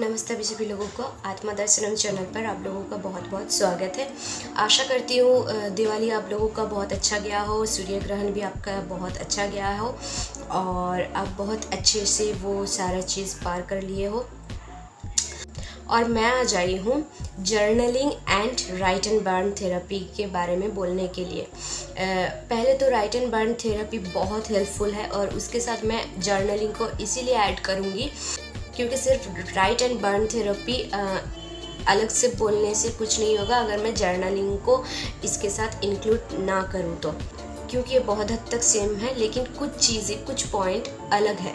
नमस्ते आप सभी लोगों को आत्मा दर्शनम चैनल पर आप लोगों का बहुत बहुत स्वागत है। आशा करती हूँ दिवाली आप लोगों का बहुत अच्छा गया हो, सूर्य ग्रहण भी आपका बहुत अच्छा गया हो और आप बहुत अच्छे से वो सारा चीज़ पार कर लिए हो। और मैं आज आई हूँ journaling and right and burn therapy के बारे में बोलने के लिए। पहले तो राइट एंड बर्न थेरेपी बहुत हेल्पफुल है और उसके साथ मैं जर्नलिंग को इसीलिए ऐड करूँगी क्योंकि सिर्फ राइट एंड बर्न थेरेपी अलग से बोलने से कुछ नहीं होगा अगर मैं जर्नलिंग को इसके साथ इंक्लूड ना करूँ तो, क्योंकि ये बहुत हद तक सेम है लेकिन कुछ चीज़ें कुछ पॉइंट अलग है।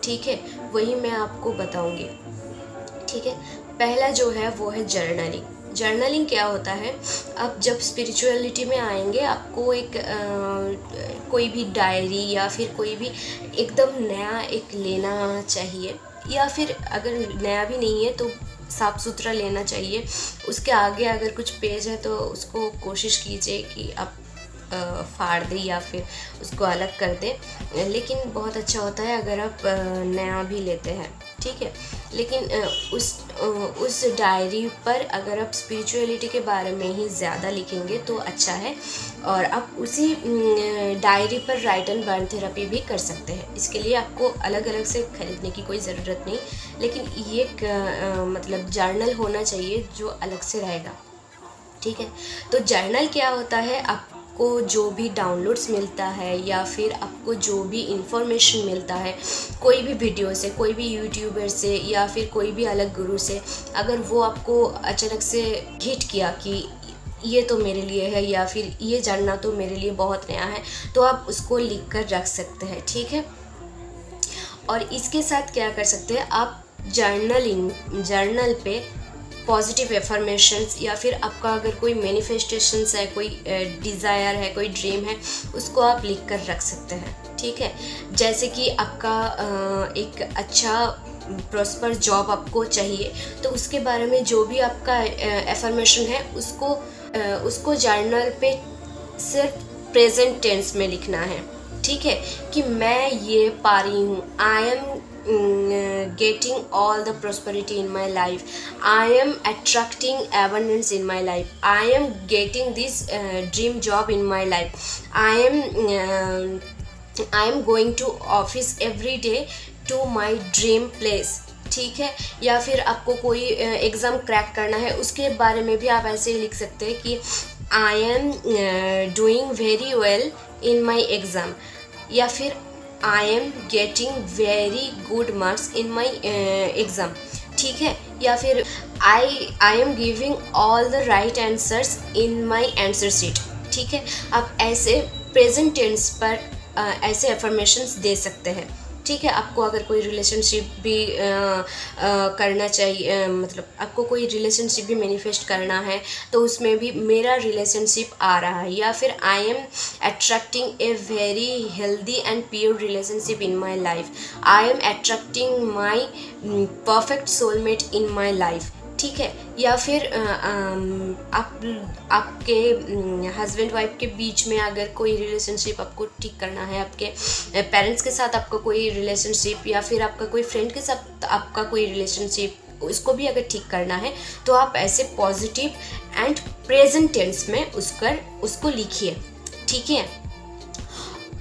ठीक है, वही मैं आपको बताऊँगी। ठीक है, पहला जो है वो है जर्नलिंग। जर्नलिंग क्या होता है, आप जब स्पिरिचुअलिटी में आएंगे आपको एक कोई भी डायरी या फिर कोई भी एकदम नया एक लेना चाहिए, या फिर अगर नया भी नहीं है तो साफ़ सुथरा लेना चाहिए। उसके आगे अगर कुछ पेज है तो उसको कोशिश कीजिए कि आप फाड़ दें या फिर उसको अलग कर दें, लेकिन बहुत अच्छा होता है अगर आप नया भी लेते हैं। ठीक है, लेकिन उस डायरी पर अगर आप स्पिरिचुअलिटी के बारे में ही ज़्यादा लिखेंगे तो अच्छा है, और आप उसी डायरी पर राइट एंड बर्न थेरेपी भी कर सकते हैं। इसके लिए आपको अलग अलग से खरीदने की कोई ज़रूरत नहीं, लेकिन ये मतलब जर्नल होना चाहिए जो अलग से रहेगा। ठीक है, तो जर्नल क्या होता है, आपको जो भी डाउनलोड्स मिलता है या फिर आपको जो भी इंफॉर्मेशन मिलता है कोई भी वीडियो से, कोई भी यूट्यूबर से या फिर कोई भी अलग गुरु से, अगर वो आपको अचानक से हिट किया कि ये तो मेरे लिए है या फिर ये जानना तो मेरे लिए बहुत नया है, तो आप उसको लिख कर रख सकते हैं। ठीक है, और इसके साथ क्या कर सकते हैं, आप जर्नल पे पॉजिटिव एफर्मेशंस या फिर आपका अगर कोई मैनिफेस्टेशंस है, कोई डिज़ायर है, कोई ड्रीम है, उसको आप लिख कर रख सकते हैं। ठीक है, जैसे कि आपका एक अच्छा प्रॉस्पर जॉब आपको चाहिए तो उसके बारे में जो भी आपका एफर्मेशन है उसको जर्नल पे सिर्फ प्रेजेंट टेंस में लिखना है। ठीक है, कि मैं ये पा रही हूँ, I am getting all the prosperity in my life, I am attracting abundance in my life, I am getting this dream job in my life, I am going to office every day to my dream place। ठीक है, या फिर आपको कोई exam crack करना है उसके बारे में भी आप ऐसे ही लिख सकते हैं कि I am doing very well in my exam, या फिर I am getting very good marks in my exam। ठीक है, या फिर I am giving all the right answers in my answer sheet। ठीक है, आप ऐसे प्रेजेंट टेंस पर ऐसे अफर्मेशंस दे सकते हैं। ठीक है, आपको अगर कोई रिलेशनशिप भी करना चाहिए, मतलब आपको कोई रिलेशनशिप भी मैनिफेस्ट करना है तो उसमें भी मेरा रिलेशनशिप आ रहा है, या फिर I am attracting a very healthy and pure relationship in my life, I am attracting my perfect soulmate in my life. ठीक है, या फिर आपके हस्बैंड वाइफ के बीच में अगर कोई रिलेशनशिप आपको ठीक करना है, आपके पेरेंट्स के साथ आपका कोई रिलेशनशिप या फिर आपका कोई फ्रेंड के साथ आपका कोई रिलेशनशिप, उसको भी अगर ठीक करना है तो आप ऐसे पॉजिटिव एंड प्रेजेंट टेंस में उसको लिखिए। ठीक है,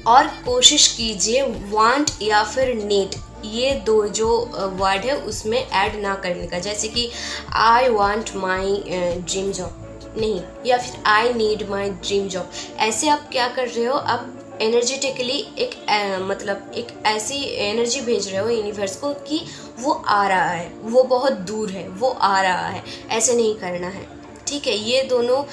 और कोशिश कीजिए वांट या फिर नीड, ये दो जो वर्ड है उसमें ऐड ना करने का, जैसे कि I want my dream job नहीं, या फिर I need my dream job. ऐसे आप क्या कर रहे हो, आप एनर्जेटिकली एक मतलब एक ऐसी एनर्जी भेज रहे हो यूनिवर्स को कि वो आ रहा है, वो बहुत दूर है, वो आ रहा है। ऐसे नहीं करना है। ठीक है, ये दोनों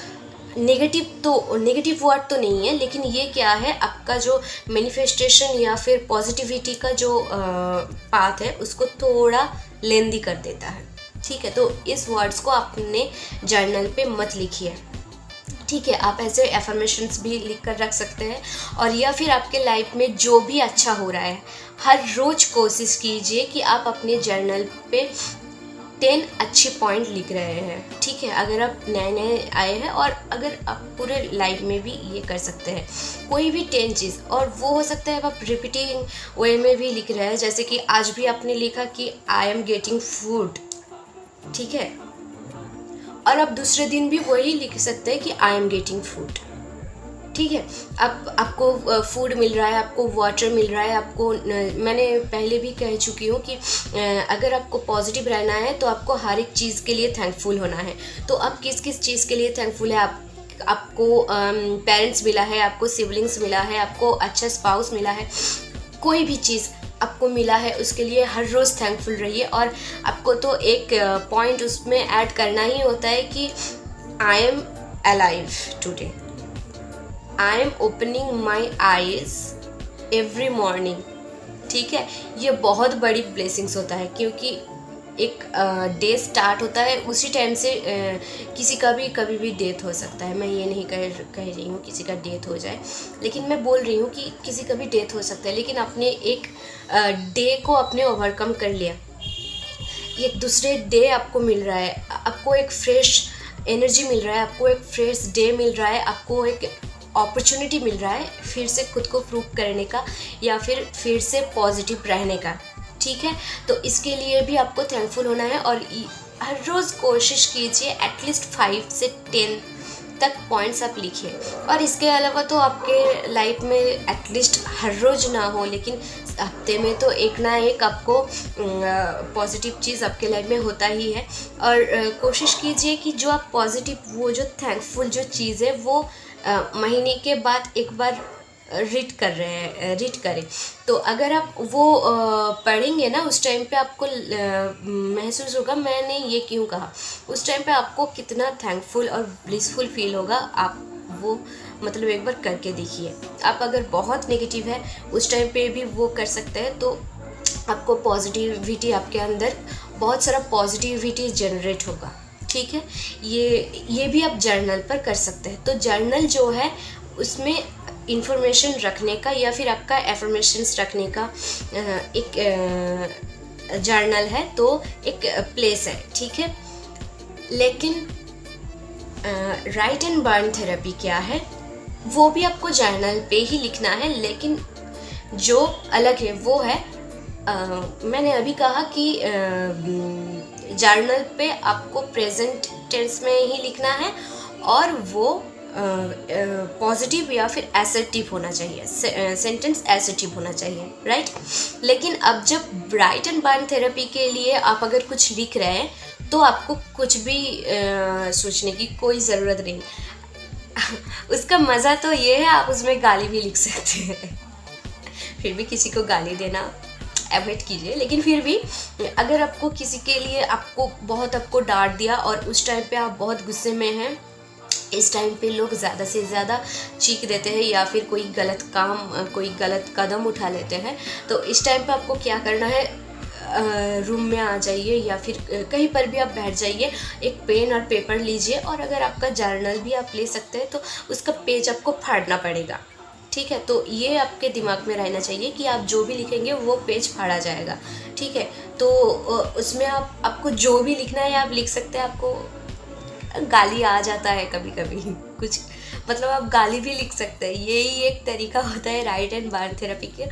नेगेटिव वर्ड तो नहीं है, लेकिन ये क्या है, आपका जो मैनिफेस्टेशन या फिर पॉजिटिविटी का जो पाथ है उसको थोड़ा लेंदी कर देता है। ठीक है, तो इस वर्ड्स को आपने जर्नल पे मत लिखिए। ठीक है, आप ऐसे एफर्मेशंस भी लिख कर रख सकते हैं। और या फिर आपके लाइफ में जो भी अच्छा हो रहा है, हर रोज़ कोशिश कीजिए कि आप अपने जर्नल पे 10 अच्छे पॉइंट लिख रहे हैं। ठीक है, अगर आप नए आए हैं और अगर आप पूरे लाइफ में भी ये कर सकते हैं कोई भी 10 चीज़, और वो हो सकता है आप रिपीटिंग वे में भी लिख रहे हैं, जैसे कि आज भी आपने लिखा कि आई एम गेटिंग फूड। ठीक है। और आप दूसरे दिन भी वही लिख सकते हैं कि आई एम गेटिंग फूड, ठीक है। आपको फूड मिल रहा है, आपको वाटर मिल रहा है, आपको मैंने पहले भी कह चुकी हूँ कि अगर आपको पॉजिटिव रहना है तो आपको हर एक चीज़ के लिए थैंकफुल होना है। तो आप किस किस चीज़ के लिए थैंकफुल है? आपको पेरेंट्स मिला है, आपको सिबलिंग्स मिला है, आपको अच्छा स्पाउस मिला है, कोई भी चीज़ आपको मिला है उसके लिए हर रोज़ थैंकफुल रहिए। और आपको तो एक पॉइंट उसमें ऐड करना ही होता है कि I am alive today, I am opening my eyes every morning, ठीक है। ये बहुत बड़ी ब्लेसिंग्स होता है, क्योंकि एक डे स्टार्ट होता है उसी टाइम से। किसी का भी कभी भी डेथ हो सकता है, मैं ये नहीं कह रही हूँ किसी का डेथ हो जाए, लेकिन मैं बोल रही हूँ कि किसी का भी डेथ हो सकता है, लेकिन आपने एक डे को आपने ओवरकम कर लिया, एक दूसरे डे आपको मिल रहा है, आपको एक फ्रेश एनर्जी मिल रहा है, आपको एक फ्रेश डे मिल रहा है, आपको एक अपॉर्चुनिटी मिल रहा है फिर से खुद को प्रूव करने का या फिर से पॉजिटिव रहने का, ठीक है। तो इसके लिए भी आपको थैंकफुल होना है। और हर रोज़ कोशिश कीजिए एटलीस्ट 5 से 10 तक पॉइंट्स आप लिखिए। और इसके अलावा तो आपके लाइफ में एटलीस्ट हर रोज़ ना हो, लेकिन हफ्ते में तो एक ना एक आपको पॉजिटिव चीज़ आपके लाइफ में होता ही है। और कोशिश कीजिए कि जो आप पॉजिटिव, वो जो थैंकफुल जो चीज़ है वो महीने के बाद एक बार रीड करें। तो अगर आप वो पढ़ेंगे ना, उस टाइम पे आपको महसूस होगा मैंने ये क्यों कहा, उस टाइम पे आपको कितना थैंकफुल और ब्लिसफुल फील होगा। आप वो मतलब एक बार करके देखिए। आप अगर बहुत नेगेटिव है उस टाइम पे भी वो कर सकते हैं, तो आपको पॉजिटिविटी, आपके अंदर बहुत सारा पॉजिटिविटी जनरेट होगा, ठीक है। ये भी आप जर्नल पर कर सकते हैं। तो जर्नल जो है उसमें इंफॉर्मेशन रखने का या फिर आपका एफर्मेशंस रखने का एक जर्नल है, तो एक प्लेस है, ठीक है। लेकिन राइट एंड बर्न थेरेपी क्या है, वो भी आपको जर्नल पे ही लिखना है, लेकिन जो अलग है वो है मैंने अभी कहा कि जर्नल पे आपको प्रेजेंट टेंस में ही लिखना है और वो पॉजिटिव या फिर एसर्टिव होना चाहिए, सेंटेंस एसर्टिव होना चाहिए, राइट। लेकिन अब जब राइट एंड बर्न थेरेपी के लिए आप अगर कुछ लिख रहे हैं तो आपको कुछ भी सोचने की कोई ज़रूरत नहीं। उसका मज़ा तो ये है आप उसमें गाली भी लिख सकते हैं। फिर भी किसी को गाली देना अवॉइड कीजिए, लेकिन फिर भी अगर आपको किसी के लिए आपको डांट दिया और उस टाइम पे आप बहुत गुस्से में हैं, इस टाइम पे लोग ज़्यादा से ज़्यादा चीख देते हैं या फिर कोई गलत कदम उठा लेते हैं। तो इस टाइम पे आपको क्या करना है, रूम में आ जाइए या फिर कहीं पर भी आप बैठ जाइए, एक पेन और पेपर लीजिए, और अगर आपका जर्नल भी आप ले सकते हैं तो उसका पेज आपको फाड़ना पड़ेगा, ठीक है। तो ये आपके दिमाग में रहना चाहिए कि आप जो भी लिखेंगे वो पेज फाड़ा जाएगा, ठीक है। तो उसमें आपको जो भी लिखना है आप लिख सकते हैं। आपको गाली आ जाता है कभी कभी कुछ, मतलब आप गाली भी लिख सकते हैं। यही एक तरीका होता है राइट एंड बर्न थेरेपी के,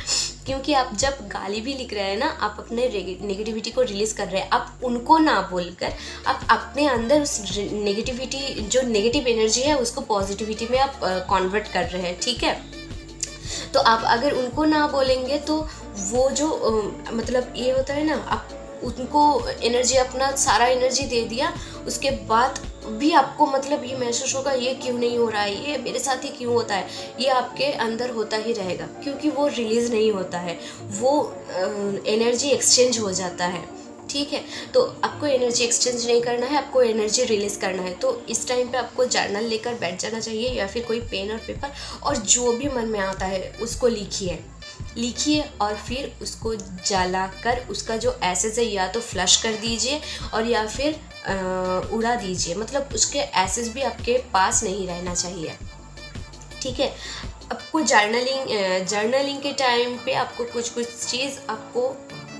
क्योंकि आप जब गाली भी लिख रहे हैं ना, आप अपने नेगेटिविटी को रिलीज़ कर रहे हैं। आप उनको ना बोलकर आप अपने अंदर उस नेगेटिविटी, जो नेगेटिव एनर्जी है उसको पॉजिटिविटी में आप कन्वर्ट कर रहे हैं, ठीक है। तो आप अगर उनको ना बोलेंगे तो वो जो मतलब ये होता है ना, आप उनको एनर्जी, अपना सारा एनर्जी दे दिया, उसके बाद भी आपको मतलब ये महसूस होगा ये क्यों नहीं हो रहा है, ये मेरे साथ ही क्यों होता है, ये आपके अंदर होता ही रहेगा, क्योंकि वो रिलीज़ नहीं होता है, वो एनर्जी एक्सचेंज हो जाता है, ठीक है। तो आपको एनर्जी एक्सचेंज नहीं करना है, आपको एनर्जी रिलीज़ करना है। तो इस टाइम पे आपको जर्नल लेकर बैठ जाना चाहिए या फिर कोई पेन और पेपर, और जो भी मन में आता है उसको लिखिए और फिर उसको जलाकर उसका जो एसेस है या तो फ्लश कर दीजिए और या फिर उड़ा दीजिए, मतलब उसके एसेस भी आपके पास नहीं रहना चाहिए, ठीक है। आपको जर्नलिंग के टाइम पे आपको कुछ चीज़ आपको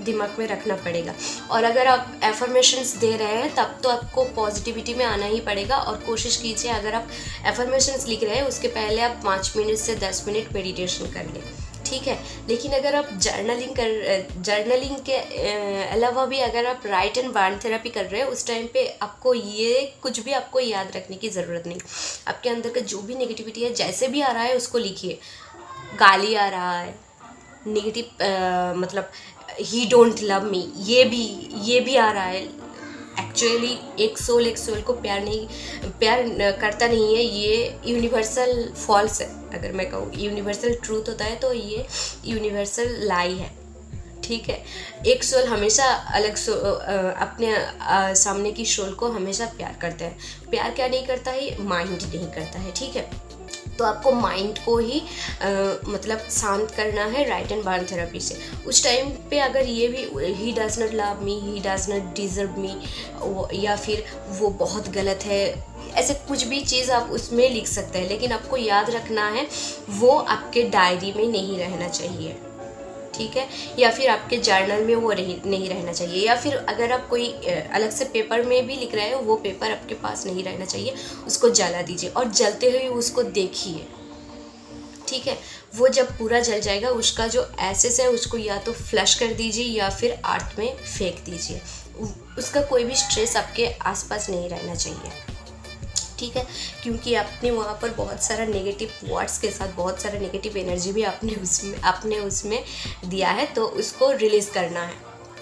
दिमाग में रखना पड़ेगा। और अगर आप एफर्मेशंस दे रहे हैं तब तो आपको पॉजिटिविटी में आना ही पड़ेगा। और कोशिश कीजिए अगर आप एफर्मेशंस लिख रहे हैं उसके पहले आप 5 मिनट से 10 मिनट मेडिटेशन कर लें, ठीक है। लेकिन अगर आप जर्नलिंग के अलावा भी अगर आप राइट एंड बार्न थेरेपी कर रहे हैं, उस टाइम पे आपको ये कुछ भी आपको याद रखने की ज़रूरत नहीं। आपके अंदर का जो भी नेगेटिविटी है, जैसे भी आ रहा है उसको लिखिए। गाली आ रहा है, नेगेटिव मतलब ही डोंट लव मी, ये भी आ रहा है। एक्चुअली एक सोल को प्यार करता नहीं है, ये यूनिवर्सल फॉल्स है। अगर मैं कहूँ यूनिवर्सल ट्रूथ होता है तो ये यूनिवर्सल लाई है, ठीक है। एक सोल हमेशा अपने सामने की सोल को हमेशा प्यार करता है। प्यार क्या नहीं करता है, माइंड नहीं करता है, ठीक है। तो आपको माइंड को ही मतलब शांत करना है राइट एंड बार्न थेरेपी से। उस टाइम पे अगर ये भी he does not love me, he does not deserve me, या फिर वो बहुत गलत है, ऐसे कुछ भी चीज़ आप उसमें लिख सकते हैं। लेकिन आपको याद रखना है वो आपके डायरी में नहीं रहना चाहिए, ठीक है। या फिर आपके जर्नल में वो नहीं रहना चाहिए। या फिर अगर आप कोई अलग से पेपर में भी लिख रहे हो, वो पेपर आपके पास नहीं रहना चाहिए, उसको जला दीजिए और जलते हुए उसको देखिए, ठीक है। वो जब पूरा जल जाएगा, उसका जो एसेस है उसको या तो फ्लश कर दीजिए या फिर अर्थ में फेंक दीजिए। उसका कोई भी स्ट्रेस आपके आसपास नहीं रहना चाहिए, ठीक है। क्योंकि आपने वहाँ पर बहुत सारा नेगेटिव वर्ड्स के साथ बहुत सारा नेगेटिव एनर्जी भी आपने उसमें दिया है, तो उसको रिलीज़ करना है,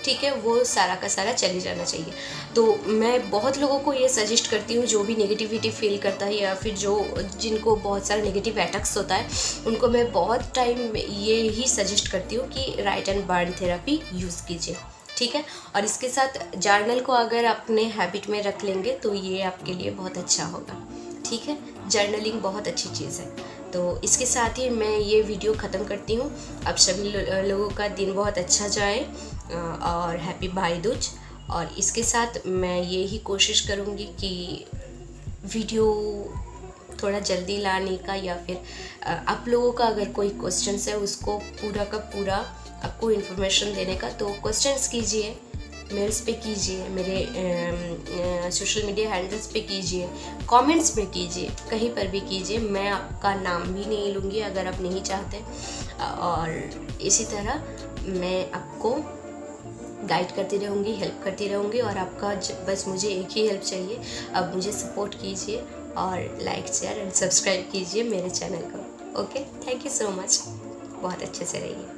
ठीक है। वो सारा का सारा चले जाना चाहिए। तो मैं बहुत लोगों को ये सजेस्ट करती हूँ, जो भी नेगेटिविटी फील करता है या फिर जिनको बहुत सारा नेगेटिव अटैक्स होता है, उनको मैं बहुत टाइम ये ही सजेस्ट करती हूँ कि राइट एंड बार्न थेरेपी यूज़ कीजिए, ठीक है। और इसके साथ जर्नल को अगर अपने हैबिट में रख लेंगे तो ये आपके लिए बहुत अच्छा होगा, ठीक है। जर्नलिंग बहुत अच्छी चीज़ है। तो इसके साथ ही मैं ये वीडियो ख़त्म करती हूँ। आप सभी लोगों का दिन बहुत अच्छा जाए और हैप्पी भाई दूज। और इसके साथ मैं ये ही कोशिश करूँगी कि वीडियो थोड़ा जल्दी लाने का, या फिर आप लोगों का अगर कोई क्वेश्चंस है उसको पूरा का पूरा आपको इन्फॉर्मेशन देने का, तो क्वेश्चंस कीजिए, मेल्स पे कीजिए, मेरे सोशल मीडिया हैंडल्स पे कीजिए, कमेंट्स में कीजिए, कहीं पर भी कीजिए। मैं आपका नाम भी नहीं लूँगी अगर आप नहीं चाहते। और इसी तरह मैं आपको गाइड करती रहूँगी, हेल्प करती रहूँगी। और आपका बस मुझे एक ही हेल्प चाहिए, अब मुझे सपोर्ट कीजिए और लाइक, शेयर एंड सब्सक्राइब कीजिए मेरे चैनल को। Okay, thank you so much. बहुत अच्छे से रहिए।